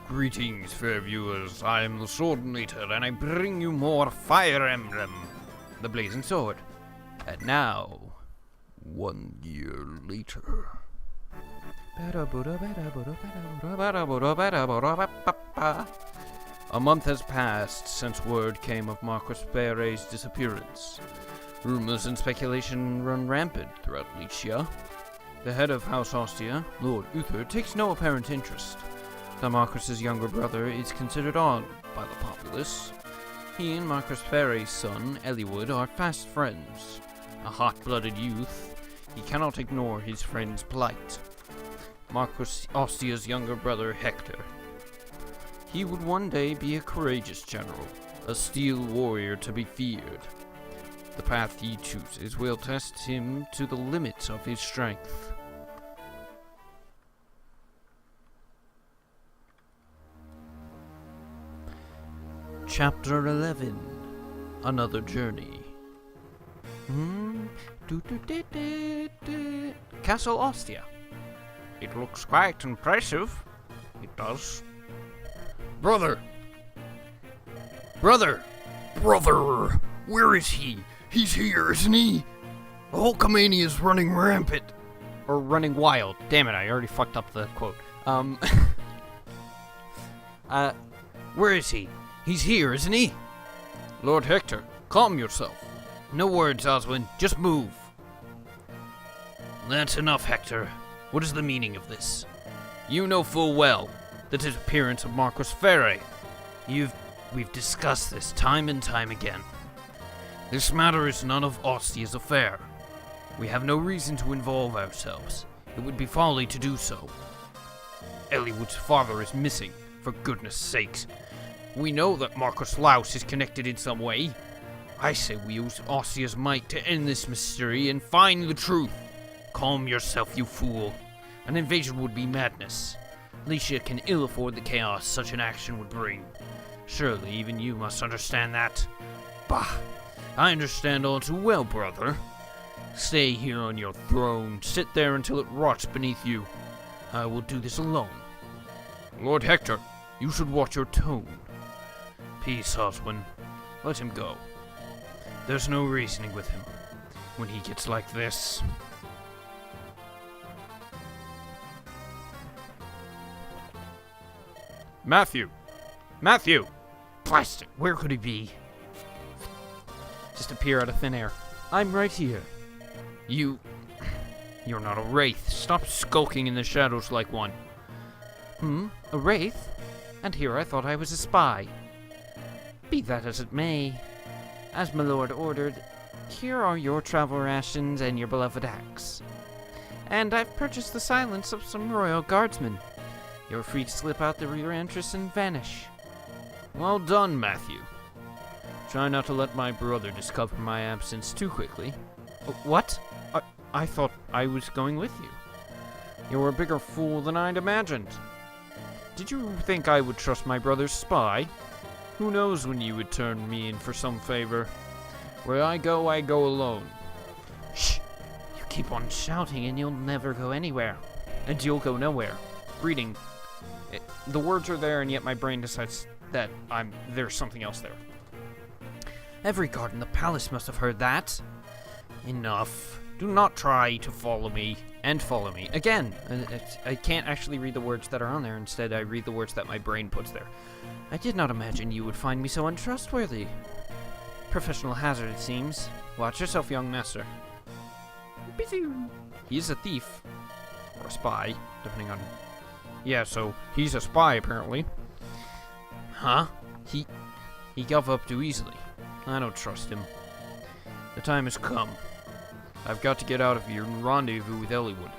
Greetings, fair viewers. I am the Swordinator, and I bring you more Fire Emblem, the Blazing Sword. And now, 1 year later. A month has passed since word came of Marcus Fere's disappearance. Rumors and speculation run rampant throughout Lycia. The head of House Ostia, Lord Uther, takes no apparent interest. That Marcus's younger brother is considered odd by the populace. He and Marcus Fere's son, Eliwood, are fast friends. A hot-blooded youth, he cannot ignore his friend's plight. Marcus Ostia's younger brother, Hector. He would one day be a courageous general, a steel warrior to be feared. The path he chooses will test him to the limits of his strength. Chapter 11. Another Journey. Castle Ostia. It looks quite impressive. It does. Brother! Brother! Brother! Where is he? He's here, isn't he? The whole Comania is running rampant. Or running wild. Damn it, I already fucked up the quote. Where is he? He's here, isn't he? Lord Hector, calm yourself. No words, Oswin. Just move. That's enough, Hector. What is the meaning of this? You know full well the disappearance of Marcus Fere. We've discussed this time and time again. This matter is none of Ostia's affair. We have no reason to involve ourselves. It would be folly to do so. Eliwood's father is missing, for goodness sakes. We know that Marcus Laus is connected in some way. I say we use Ostia's might to end this mystery and find the truth. Calm yourself, you fool. An invasion would be madness. Lycia can ill afford the chaos such an action would bring. Surely even you must understand that. Bah! I understand all too well, brother. Stay here on your throne. Sit there until it rots beneath you. I will do this alone. Lord Hector, you should watch your tone. Peace, Oswin. Let him go. There's no reasoning with him when he gets like this. Matthew! Matthew! Blast it! Where could he be? Just appear out of thin air. I'm right here. You're not a wraith. Stop skulking in the shadows like one. A wraith? And here I thought I was a spy. Be that as it may, as my lord ordered, here are your travel rations and your beloved axe. And I've purchased the silence of some royal guardsmen. You're free to slip out the rear entrance and vanish. Well done, Matthew. Try not to let my brother discover my absence too quickly. What? I thought I was going with you. You're a bigger fool than I'd imagined. Did you think I would trust my brother's spy? Who knows when you would turn me in for some favor? Where I go alone. Shh! You keep on shouting and you'll never go anywhere. And you'll go nowhere. Reading. The words are there and yet my brain decides that there's something else there. Every guard in the palace must have heard that. Enough. Do not try to follow me. And follow me. Again, I can't actually read the words that are on there. Instead, I read the words that my brain puts there. I did not imagine you would find me so untrustworthy. Professional hazard, it seems. Watch yourself, young master. He is a thief. Or a spy, depending on... Yeah, so he's a spy, apparently. Huh? He gave up too easily. I don't trust him. The time has come. I've got to get out of here and rendezvous with Eliwood.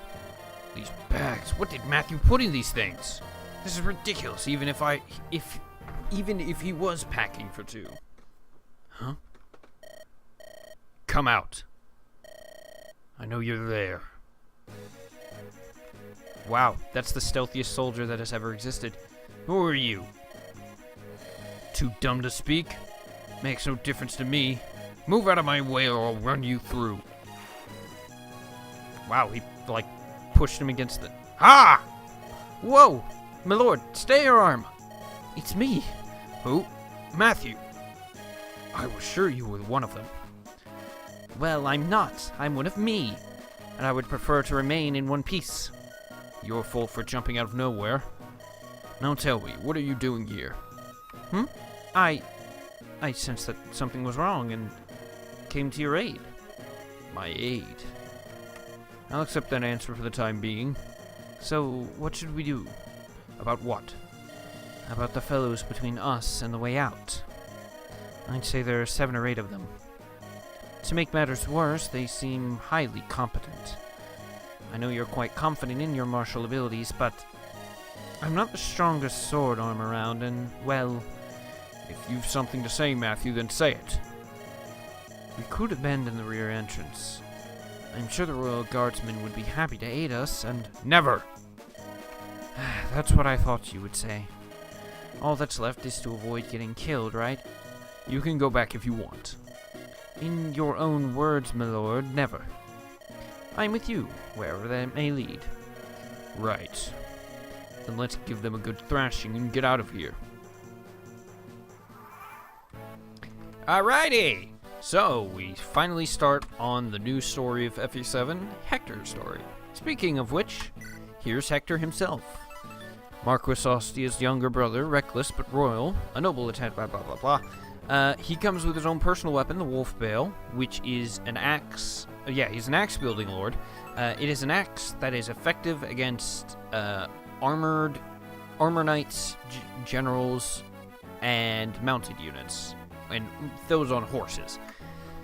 These bags, what did Matthew put in these things? This is ridiculous, even if he was packing for two. Huh? Come out. I know you're there. Wow, that's the stealthiest soldier that has ever existed. Who are you? Too dumb to speak? Makes no difference to me. Move out of my way or I'll run you through. Wow, he, pushed him against the... Ha! Whoa! My lord, stay your arm! It's me. Who? Matthew. I was sure you were one of them. Well, I'm not. I'm one of me. And I would prefer to remain in one piece. Your fault for jumping out of nowhere. Now tell me, what are you doing here? I sensed that something was wrong and came to your aid. My aid? I'll accept that answer for the time being. So, what should we do? About what? About the fellows between us and the way out. I'd say there are 7 or 8 of them. To make matters worse, they seem highly competent. I know you're quite confident in your martial abilities, but I'm not the strongest sword arm around, and, well, if you've something to say, Matthew, then say it. We could abandon the rear entrance. I'm sure the Royal Guardsmen would be happy to aid us, and... Never! That's what I thought you would say. All that's left is to avoid getting killed, right? You can go back if you want. In your own words, my lord, never. I'm with you, wherever that may lead. Right. Then let's give them a good thrashing and get out of here. Alrighty! So, we finally start on the new story of FE7, Hector's story. Speaking of which, here's Hector himself. Marquis Ostia's younger brother, reckless but royal, a noble attempt, blah blah blah blah. He comes with his own personal weapon, the Wolf Bale, which is an axe. He's an axe-wielding lord. It is an axe that is effective against armor knights, generals, and mounted units, and those on horses.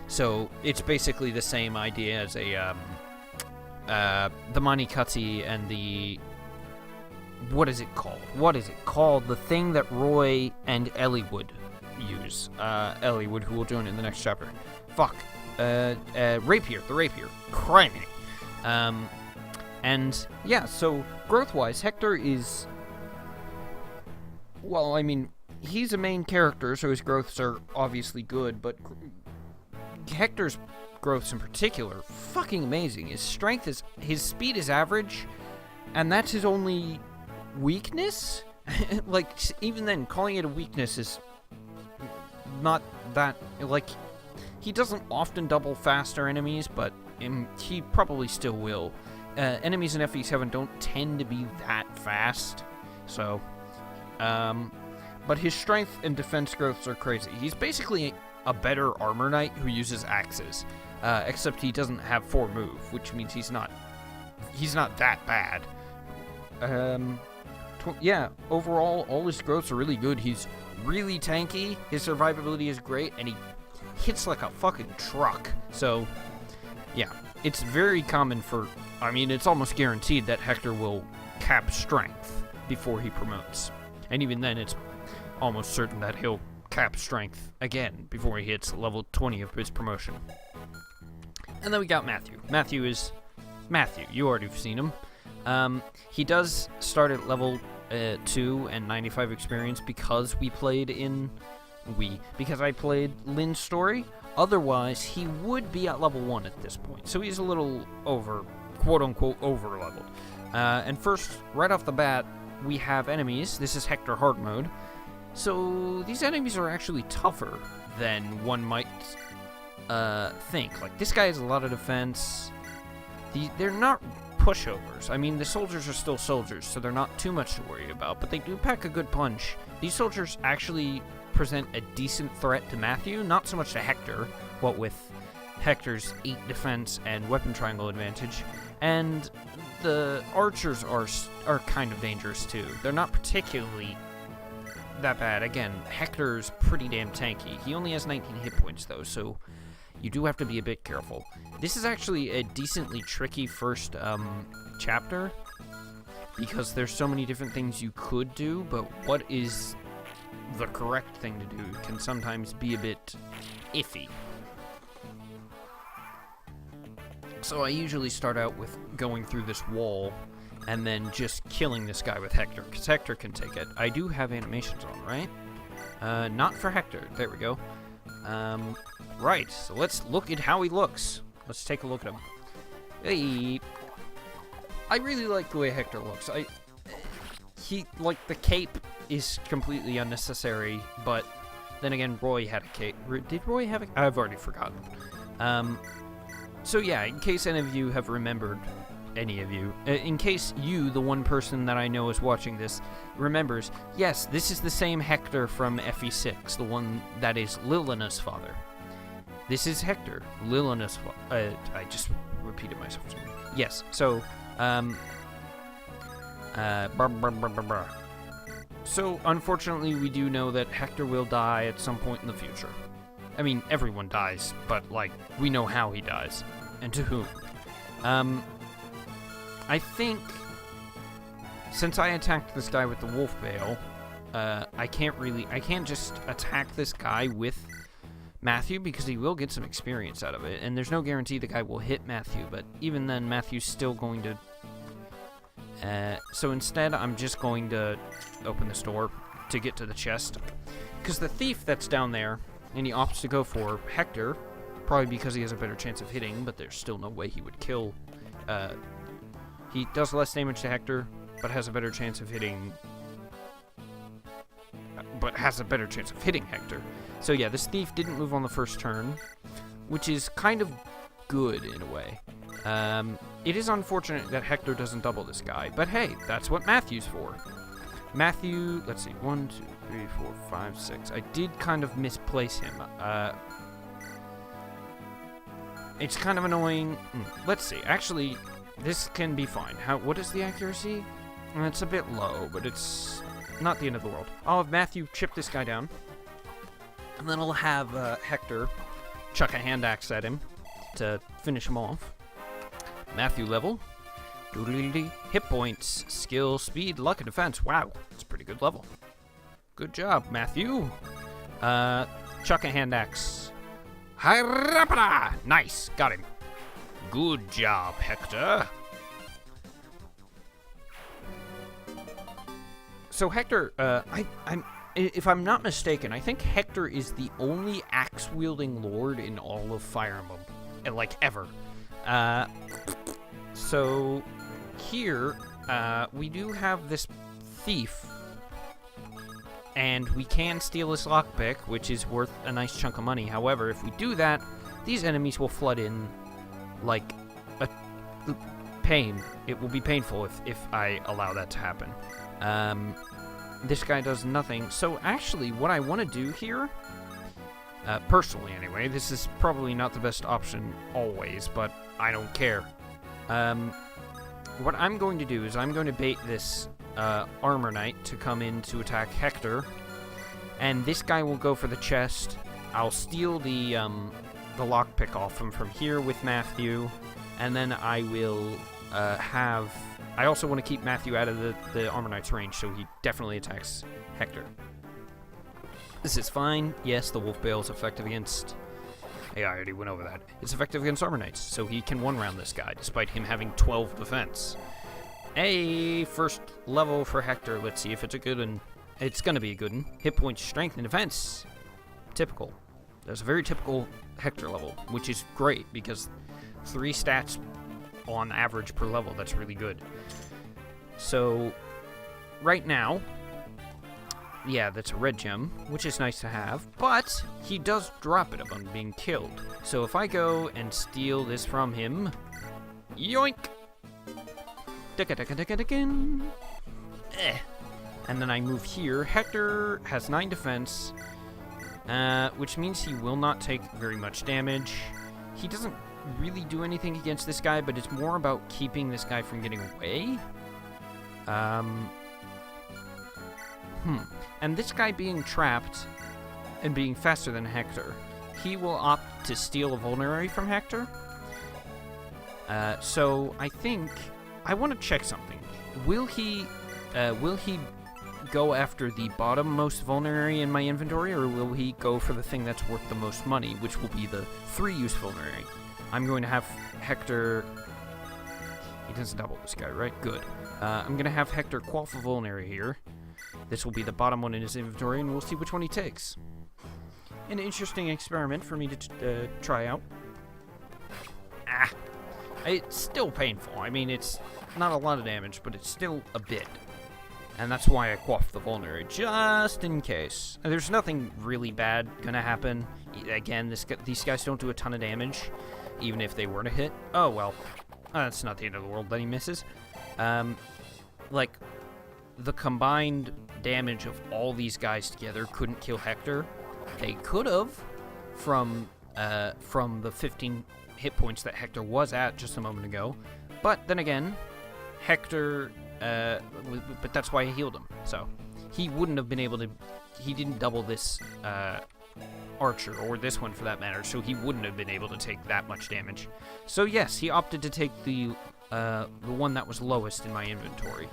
So it's basically the same idea as the Manikatsi and the... What is it called? The thing that Roy and Ellie would use. Ellie would, who will join in the next chapter. Rapier. The rapier. Criminy. And, yeah, so, growth-wise, Hector is... Well, I mean, he's a main character, so his growths are obviously good, but Hector's growths in particular, fucking amazing. His strength is... His speed is average, and that's his only weakness? Like, even then, calling it a weakness is not that... Like, he doesn't often double faster enemies, but he probably still will. Enemies in FE7 don't tend to be that fast, so... but his strength and defense growths are crazy. He's basically a better armor knight who uses axes, except he doesn't have 4 move, which means he's not that bad. Yeah, overall, all his growths are really good. He's really tanky, his survivability is great, and he hits like a fucking truck. So, yeah, it's very common for... I mean, it's almost guaranteed that Hector will cap strength before he promotes. And even then, it's almost certain that he'll cap strength again before he hits level 20 of his promotion. And then we got Matthew. Matthew is Matthew. You already have seen him. He does start at level 2 and 95 experience because I played Lynn's story. Otherwise, he would be at level 1 at this point. So he's a little quote-unquote over-leveled. And first, right off the bat, we have enemies. This is Hector hard mode. So these enemies are actually tougher than one might think. Like, this guy has a lot of defense. They're not pushovers. I mean, the soldiers are still soldiers, so they're not too much to worry about, but they do pack a good punch. These soldiers actually present a decent threat to Matthew, not so much to Hector, what with Hector's 8 defense and weapon triangle advantage. And the archers are kind of dangerous too. They're not particularly that bad. Again, Hector's pretty damn tanky. He only has 19 hit points though, so you do have to be a bit careful. This is actually a decently tricky first chapter, because there's so many different things you could do, but what is the correct thing to do can sometimes be a bit iffy. So I usually start out with going through this wall and then just killing this guy with Hector, because Hector can take it. I do have animations on, right? Not for Hector. There we go. Right, so let's look at how he looks. Let's take a look at him. Hey, I really like the way Hector looks. He, like, the cape is completely unnecessary, but then again, Roy had a case. Did Roy have a... I've already forgotten. So yeah, in case any of you have remembered, in case you, the one person that I know is watching this, remembers, yes, this is the same Hector from FE6, the one that is Lilina's father. This is Hector, Lilina's father. I just repeated myself. Yes, so, So, unfortunately, we do know that Hector will die at some point in the future. I mean, everyone dies, but, like, we know how he dies, and to whom. I think, since I attacked this guy with the wolf bale, I can't just attack this guy with Matthew, because he will get some experience out of it, and there's no guarantee the guy will hit Matthew, but even then, Matthew's still going to... So instead, I'm just going to open this door to get to the chest, because the thief that's down there, and he opts to go for Hector, probably because he has a better chance of hitting, but there's still no way he would kill. He does less damage to Hector, but has a better chance of hitting... Hector. So yeah, this thief didn't move on the first turn, which is kind of good in a way. It is unfortunate that Hector doesn't double this guy, but hey, that's what Matthew's for. Matthew, let's see, 1, 2, 3, 4, 5, 6. I did kind of misplace him. It's kind of annoying. Let's see, actually, this can be fine. What is the accuracy? It's a bit low, but it's not the end of the world. I'll have Matthew chip this guy down, and then I'll have Hector chuck a hand axe at him to finish him off. Matthew level. Hit points, skill, speed, luck, and defense. Wow, that's a pretty good level. Good job, Matthew. Chuck a hand axe. Hi-rapida! Nice, got him. Good job, Hector. So Hector, if I'm not mistaken, I think Hector is the only axe-wielding lord in all of Fire Emblem, like ever. So here, we do have this thief, and we can steal this lockpick, which is worth a nice chunk of money. However, if we do that, these enemies will flood in like a pain. It will be painful if I allow that to happen. This guy does nothing. So actually, what I want to do here, personally anyway, this is probably not the best option always, but I don't care. What I'm going to do is I'm going to bait this armor knight to come in to attack Hector, and this guy will go for the chest. I'll steal the lockpick off him from here with Matthew, and then I will I also want to keep Matthew out of the armor knight's range, so he definitely attacks Hector. This is fine. Yes, the wolf bale is effective against... Hey, I already went over that. It's effective against armor knights, so he can one-round this guy, despite him having 12 defense. Hey, first level for Hector. Let's see if it's a good one. It's gonna be a good one. Hit points, strength, and defense. Typical. That's a very typical Hector level, which is great, because 3 stats on average per level. That's really good. So, right now... Yeah, that's a red gem, which is nice to have, but he does drop it upon being killed. So if I go and steal this from him, yoink! And then I move here. Hector has 9 defense, which means he will not take very much damage. He doesn't really do anything against this guy, but it's more about keeping this guy from getting away. And this guy being trapped and being faster than Hector, he will opt to steal a vulnerary from Hector. So I think I want to check something. Will he go after the bottom-most vulnerary in my inventory, or will he go for the thing that's worth the most money, which will be the 3-use vulnerary? I'm going to have Hector... He doesn't double this guy, right? Good. I'm going to have Hector quaff a vulnerary here. This will be the bottom one in his inventory, and we'll see which one he takes. An interesting experiment for me to try out. It's still painful. I mean, it's not a lot of damage, but it's still a bit. And that's why I quaffed the vulnerary, just in case. There's nothing really bad gonna happen. Again, these guys don't do a ton of damage, even if they were to hit. Oh, well. That's not the end of the world that he misses. Like, the combined damage of all these guys together couldn't kill Hector. They could have, from the 15 hit points that Hector was at just a moment ago. But then again, Hector... but that's why I healed him. So, he wouldn't have been able to... He didn't double this archer, or this one for that matter, so he wouldn't have been able to take that much damage. So yes, he opted to take the one that was lowest in my inventory.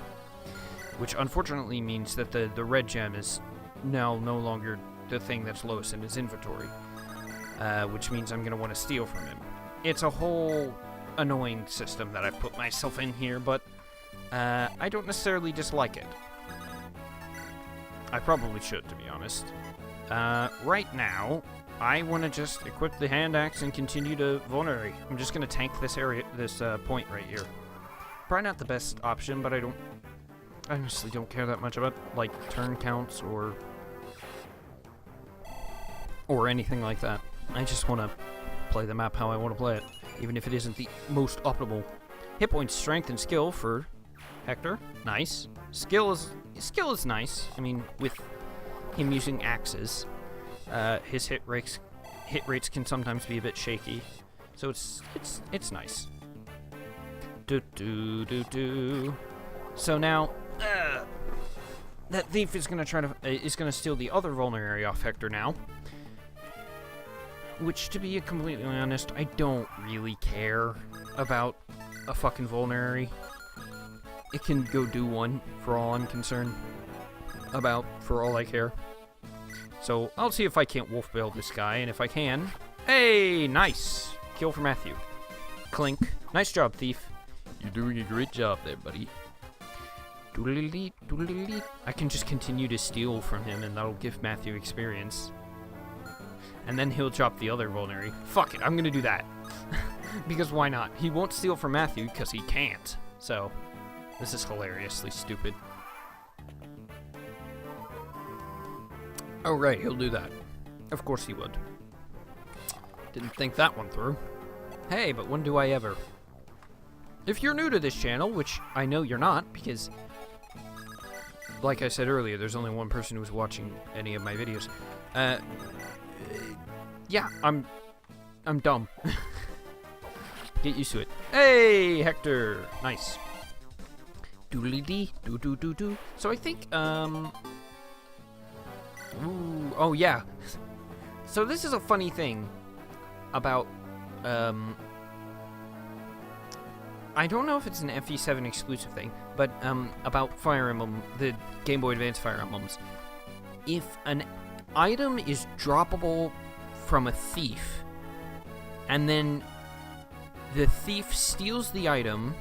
Which unfortunately means that the red gem is now no longer the thing that's lowest in his inventory. Which means I'm going to want to steal from him. It's a whole annoying system that I've put myself in here, but I don't necessarily dislike it. I probably should, to be honest. Right now, I want to just equip the hand axe and continue to vulnerary. I'm just going to tank this area, this point right here. Probably not the best option, but I honestly don't care that much about, like, turn counts or anything like that. I just want to play the map how I want to play it, even if it isn't the most optimal. Hit points, strength, and skill for Hector. Nice. Skill is nice. I mean, with him using axes, his hit rates can sometimes be a bit shaky, so it's nice. So now, that thief is gonna steal the other vulnerary off Hector now. Which, to be completely honest, I don't really care about a fucking vulnerary. It can go do one, for all I'm concerned about, for all I care. So, I'll see if I can't wolf bail this guy, and if I can... Hey, nice! Kill for Matthew. Clink. Nice job, thief. You're doing a great job there, buddy. Doodle-dee, doodle-dee. I can just continue to steal from him, and that'll give Matthew experience. And then he'll drop the other vulnerary. Fuck it, I'm gonna do that. Because why not? He won't steal from Matthew, because he can't. So, this is hilariously stupid. Oh right, he'll do that. Of course he would. Didn't think that one through. Hey, but when do I ever? If you're new to this channel, which I know you're not, because... like I said earlier, there's only one person who's watching any of my videos. Yeah, I'm dumb. Get used to it. Hey, Hector! Nice. Doodly-dee, doo-doo-doo-doo. So I think, ooh, oh yeah. So this is a funny thing about, I don't know if it's an FE7 exclusive thing, but, about Fire Emblem, the Game Boy Advance Fire Emblems. If an item is droppable from a thief, and then the thief steals the item,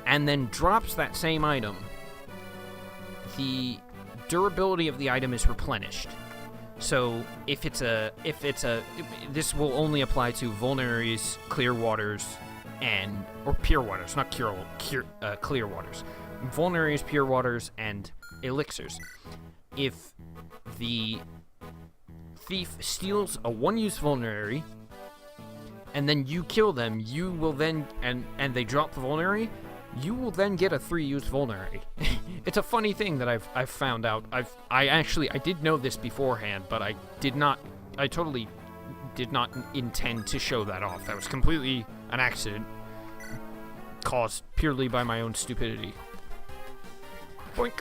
and then drops that same item, the durability of the item is replenished. So if this will only apply to vulneraries, clear waters, or pure waters, not clear waters. Vulneraries, pure waters, and elixirs. If the thief steals a one-use vulnerary, and then you kill them, you will then, and they drop the vulnerary, you will then get a 3-use vulnerary. It's a funny thing that I've found out. I did know this beforehand, but I totally did not intend to show that off. That was completely an accident, caused purely by my own stupidity. Boink.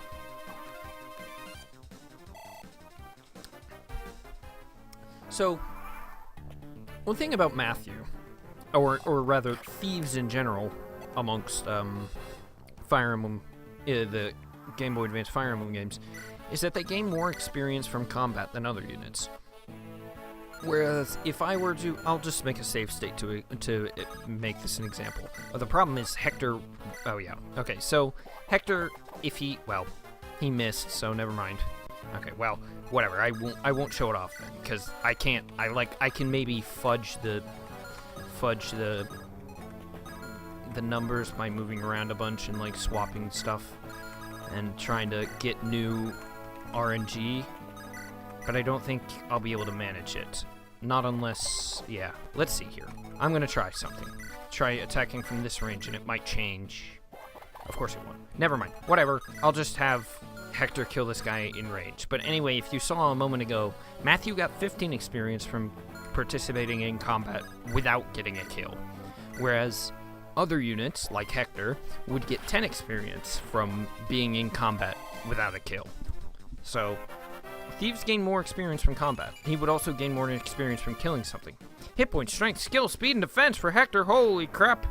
So, one thing about Matthew, or rather thieves in general, amongst Fire Emblem, the Game Boy Advance Fire Emblem games, is that they gain more experience from combat than other units. Whereas, if I were to... I'll just make a save state to make this an example. The problem is Hector... Oh, yeah. Okay, so, Hector, if he... Well, he missed, so never mind. Okay, well, whatever. I won't show it off then, because I can't... I can maybe fudge the numbers by moving around a bunch and, like, swapping stuff. and trying to get new RNG, but I don't think I'll be able to manage it. Not unless, yeah, let's see here. I'm gonna try something. Try attacking from this range and it might change. Of course it won't. Never mind. Whatever. I'll just have Hector kill this guy in range. But anyway, if you saw a moment ago, Matthew got 15 experience from participating in combat without getting a kill. Whereas other units, like Hector, would get 10 experience from being in combat without a kill. So, thieves gain more experience from combat. He would also gain more experience from killing something. Hit point, strength, skill, speed, and defense for Hector. Holy crap.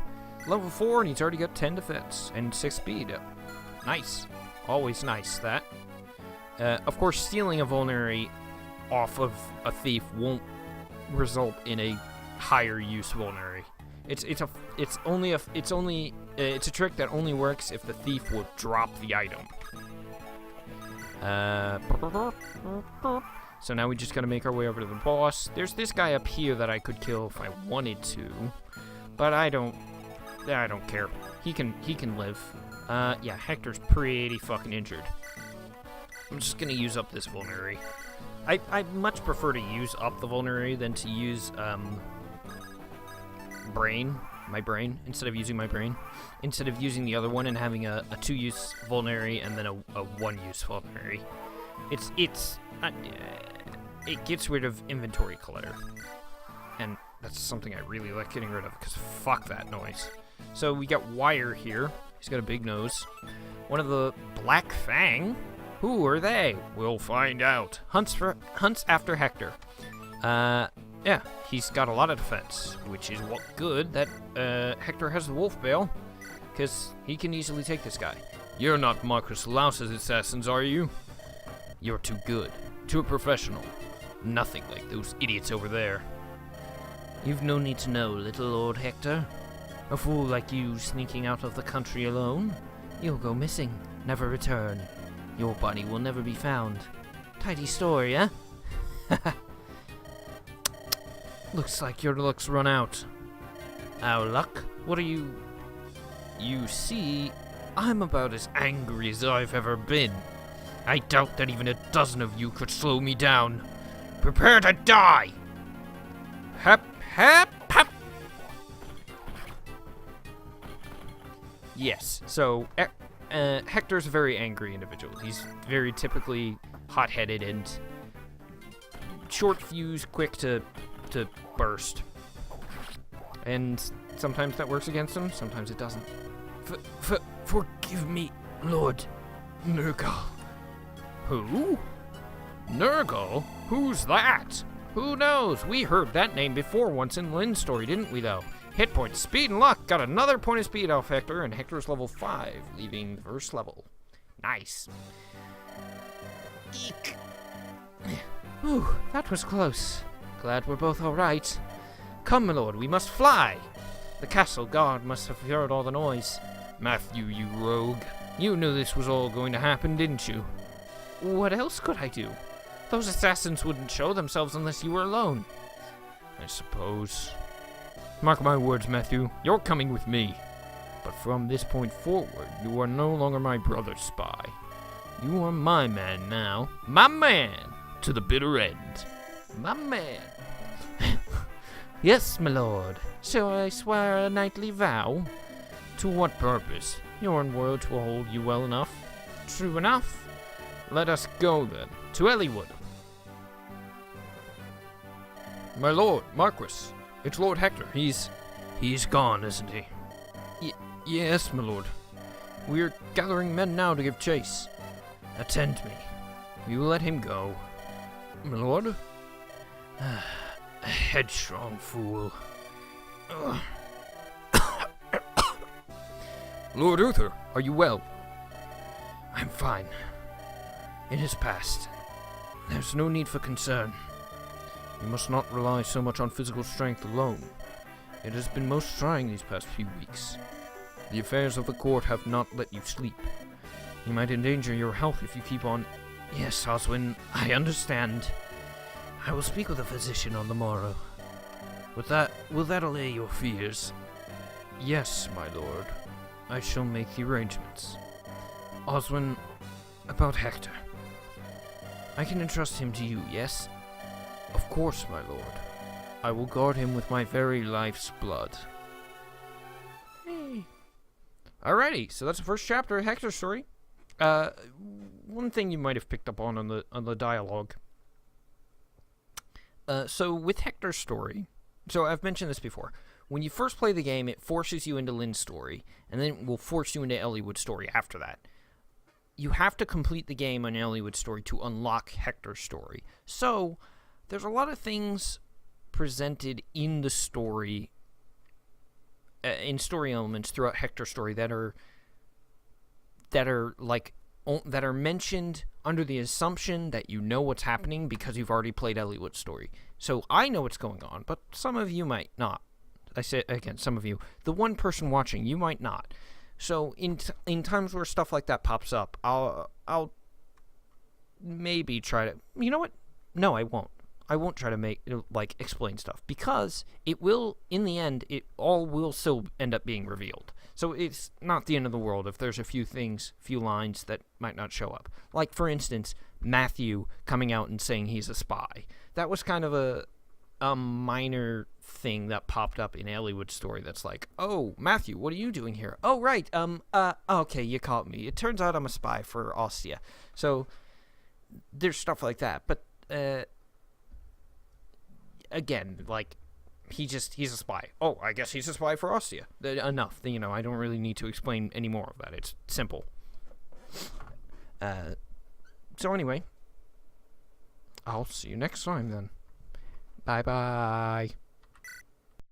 Level 4, and he's already got 10 defense and 6 speed. Nice. Always nice, that. Of course, stealing a vulnerary off of a thief won't result in a higher use vulnerary. It's a trick that only works if the thief will drop the item. So now we just gotta make our way over to the boss. There's this guy up here that I could kill if I wanted to, but I don't care. He can live. Yeah, Hector's pretty fucking injured. I'm just gonna use up this vulnerary. I much prefer to use up the vulnerary than to use my brain, instead of using my brain. Instead of using the other one and having a 2-use vulnerary and then a 1-use vulnerary. It gets rid of inventory clutter. And that's something I really like getting rid of, because fuck that noise. So we got Wire here. He's got a big nose. One of the Black Fang? Who are they? We'll find out. Hunts after Hector. Yeah, he's got a lot of defense, which is what good that Hector has the Wolf Bale, because he can easily take this guy. You're not Marcus Louse's assassins, are you? You're too good. Too professional. Nothing like those idiots over there. You've no need to know, little Lord Hector. A fool like you sneaking out of the country alone? You'll go missing, never return. Your body will never be found. Tidy story, eh? Looks like your luck's run out. Our luck? What are you... You see, I'm about as angry as I've ever been. I doubt that even a dozen of you could slow me down. Prepare to die! Hep, hep, hep! Yes, so Hector's a very angry individual. He's very typically hot-headed and short fuse, quick to burst. And sometimes that works against him, sometimes it doesn't. Forgive me, Lord Nurgle. Who? Nurgle? Who's that? Who knows? We heard that name before once in Lynn's story, didn't we, though? Hit points, speed, and luck. Got another point of speed off Hector, and Hector's level 5, leaving first level. Nice. Eek. Whew, that was close. Glad we're both alright. Come, my lord, we must fly. The castle guard must have heard all the noise. Matthew, you rogue. You knew this was all going to happen, didn't you? What else could I do? Those assassins wouldn't show themselves unless you were alone. I suppose. Mark my words, Matthew, you're coming with me. But from this point forward, you are no longer my brother's spy. You are my man now. My man! To the bitter end. My man. Yes, my lord. Shall I swear a knightly vow? To what purpose? Your own words will hold you well enough. True enough. Let us go, then, to Elliewood. My lord, Marquis, it's Lord Hector. He's gone, isn't he? Yes, my lord. We're gathering men now to give chase. Attend me. We will let him go. My lord? A headstrong fool. Lord Uther, are you well? I'm fine. It has passed. There's no need for concern. You must not rely so much on physical strength alone. It has been most trying these past few weeks. The affairs of the court have not let you sleep. You might endanger your health if you keep on... Yes, Oswin, I understand. I will speak with a physician on the morrow. Will that allay your fears? Yes, my lord. I shall make the arrangements. Oswin, About Hector. I can entrust him to you, yes? Of course, my lord. I will guard him with my very life's blood. Hey. Alrighty, so that's the first chapter of Hector's story. One thing you might have picked up on the dialogue. So with Hector's story, so I've mentioned this before. When you first play the game, it forces you into Lynn's story, and then it will force you into Elliewood's story after that. You have to complete the game on Elliewood's story to unlock Hector's story. So there's a lot of things presented in the story, in story elements throughout Hector's story that are mentioned under the assumption that you know what's happening because you've already played Elliewood's story. So I know what's going on, but some of you might not. I say again, some of you. The one person watching, you might not. So in times where stuff like that pops up, I'll maybe try to. You know what? No, I won't. I won't try to explain stuff because it will, in the end, it all will still end up being revealed. So it's not the end of the world if there's a few lines that might not show up. Like, for instance, Matthew coming out and saying he's a spy. That was kind of a minor thing that popped up in Elliewood's story that's like, oh, Matthew, what are you doing here? Oh, right, okay, you caught me. It turns out I'm a spy for Ostia. So there's stuff like that. But, again, like, he's a spy. Oh, I guess he's a spy for Ostia. Enough. I don't really need to explain any more of that. It's simple. So anyway, I'll see you next time then. Bye-bye.